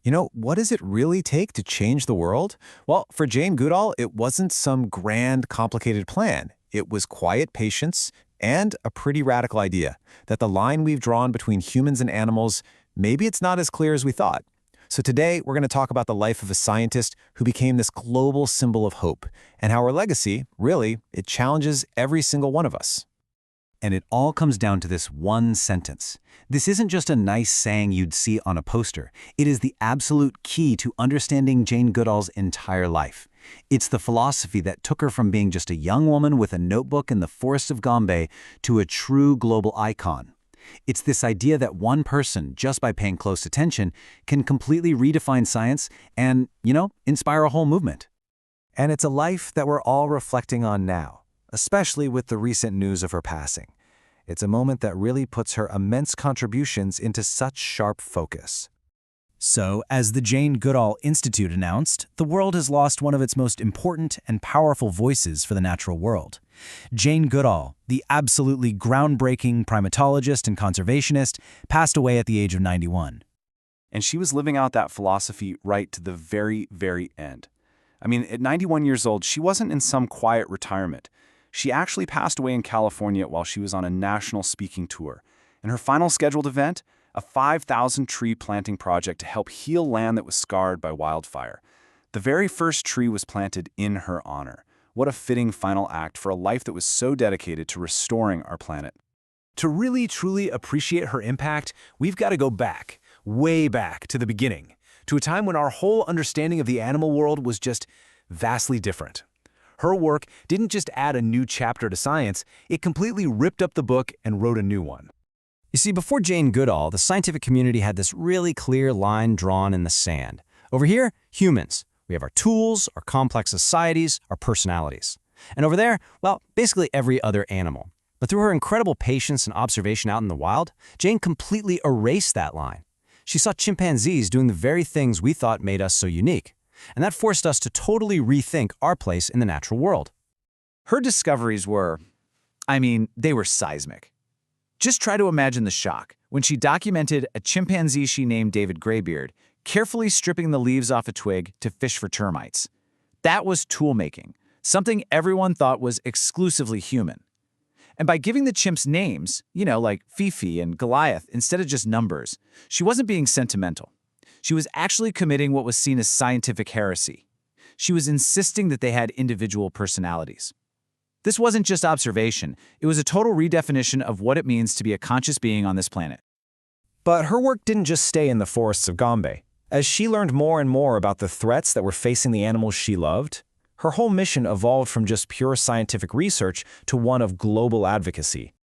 What does it really take to change the world? Well, for Jane Goodall, it wasn't some grand, complicated plan. It was quiet patience and a pretty radical idea that the line we've drawn between humans and animals, maybe it's not as clear as we thought. So today, we're going to talk about the life of a scientist who became this global symbol of hope, and how her legacy, really, it challenges every single one of us. And it all comes down to this one sentence. This isn't just a nice saying you'd see on a poster. It is the absolute key to understanding Jane Goodall's entire life. It's the philosophy that took her from being just a young woman with a notebook in the forest of Gombe to a true global icon. It's this idea that one person, just by paying close attention, can completely redefine science and, inspire a whole movement. And it's a life that we're all reflecting on now, especially with the recent news of her passing. It's a moment that really puts her immense contributions into such sharp focus. So, as the Jane Goodall Institute announced, the world has lost one of its most important and powerful voices for the natural world. Jane Goodall, the absolutely groundbreaking primatologist and conservationist, passed away at the age of 91. And she was living out that philosophy right to the very, very end. At 91 years old, she wasn't in some quiet retirement. She actually passed away in California while she was on a national speaking tour. And her final scheduled event, a 5,000 tree planting project to help heal land that was scarred by wildfire. The very first tree was planted in her honor. What a fitting final act for a life that was so dedicated to restoring our planet. To really, truly appreciate her impact, we've got to go back, way back to the beginning, to a time when our whole understanding of the animal world was just vastly different. Her work didn't just add a new chapter to science, it completely ripped up the book and wrote a new one. You see, before Jane Goodall, the scientific community had this really clear line drawn in the sand. Over here, humans. We have our tools, our complex societies, our personalities. And over there, well, basically every other animal. But through her incredible patience and observation out in the wild, Jane completely erased that line. She saw chimpanzees doing the very things we thought made us so unique. And that forced us to totally rethink our place in the natural world. Her discoveries were, they were seismic. Just try to imagine the shock when she documented a chimpanzee she named David Graybeard carefully stripping the leaves off a twig to fish for termites. That was tool-making, something everyone thought was exclusively human. And by giving the chimps names, like Fifi and Goliath, instead of just numbers, she wasn't being sentimental. She was actually committing what was seen as scientific heresy. She was insisting that they had individual personalities. This wasn't just observation, it was a total redefinition of what it means to be a conscious being on this planet. But her work didn't just stay in the forests of Gombe. As she learned more and more about the threats that were facing the animals she loved, her whole mission evolved from just pure scientific research to one of global advocacy.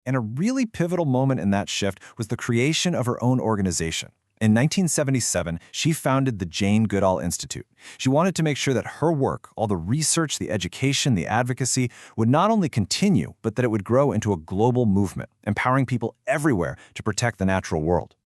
And a really pivotal moment in that shift was the creation of her own organization. In 1977, she founded the Jane Goodall Institute. She wanted to make sure that her work, all the research, the education, the advocacy, would not only continue, but that it would grow into a global movement, empowering people everywhere to protect the natural world.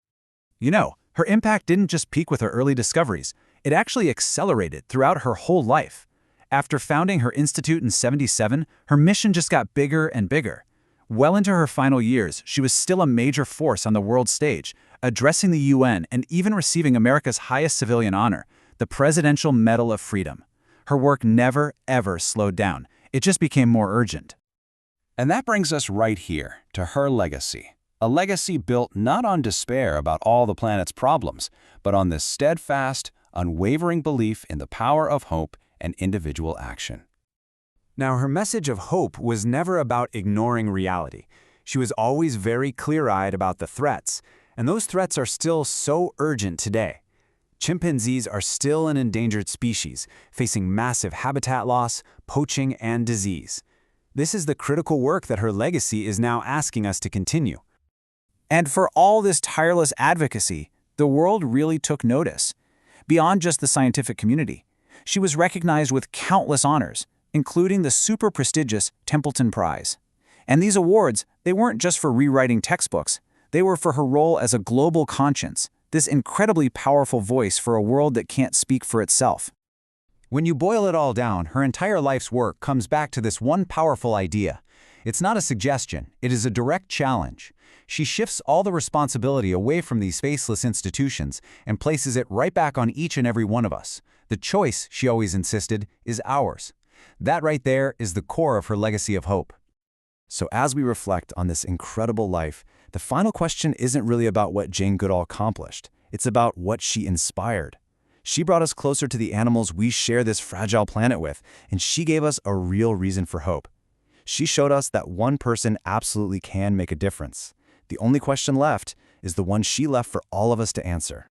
Her impact didn't just peak with her early discoveries. It actually accelerated throughout her whole life. After founding her institute in '77, her mission just got bigger and bigger. Well into her final years, she was still a major force on the world stage, addressing the UN and even receiving America's highest civilian honor, the Presidential Medal of Freedom. Her work never, ever slowed down. It just became more urgent. And that brings us right here to her legacy. A legacy built not on despair about all the planet's problems, but on this steadfast, unwavering belief in the power of hope and individual action. Now, her message of hope was never about ignoring reality. She was always very clear-eyed about the threats, and those threats are still so urgent today. Chimpanzees are still an endangered species, facing massive habitat loss, poaching, and disease. This is the critical work that her legacy is now asking us to continue. And for all this tireless advocacy, the world really took notice. Beyond just the scientific community, she was recognized with countless honors, including the super prestigious Templeton Prize. And these awards, they weren't just for rewriting textbooks. They were for her role as a global conscience, this incredibly powerful voice for a world that can't speak for itself. When you boil it all down, her entire life's work comes back to this one powerful idea. It's not a suggestion, it is a direct challenge. She shifts all the responsibility away from these faceless institutions and places it right back on each and every one of us. The choice, she always insisted, is ours. That right there is the core of her legacy of hope. So as we reflect on this incredible life, the final question isn't really about what Jane Goodall accomplished. It's about what she inspired. She brought us closer to the animals we share this fragile planet with, and she gave us a real reason for hope. She showed us that one person absolutely can make a difference. The only question left is the one she left for all of us to answer.